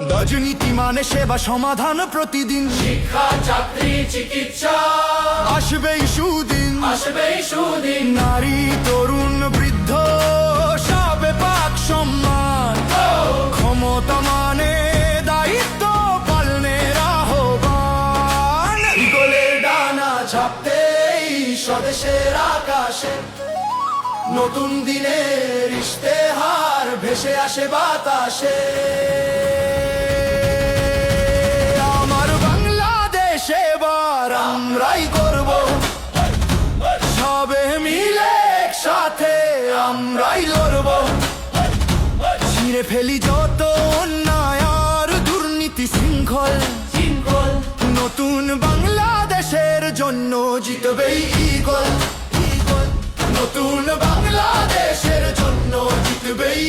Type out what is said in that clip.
রাজনীতি মানে সেবা সমাধান প্রতিদিন, শিক্ষা চাকরি চিকিৎসা আসবেই সুদিন, আসবেই সুদিন। নারী তরুণ বৃদ্ধ সবে পাক সম্মান, ক্ষমতা মানে দায়িত্ব পালনের আহ্বান। ইগলের ডানা ছাপতেই স্বদেশের আকাশে নতুন দিনের ইশতেহার ভেসে আসে বাতাসে। আমার বাংলাদেশ এবার আমরাই করব, সবে মিলে একসাথে আমরাই লড়ব। ছিঁড়ে ফেলি যত অন্যায় আর দুর্নীতি শৃঙ্খল, নতুন বাংলাদেশের জন্য জিতবেই ঈগল। নতুন বাংলাদেশের জন্য জিতবেই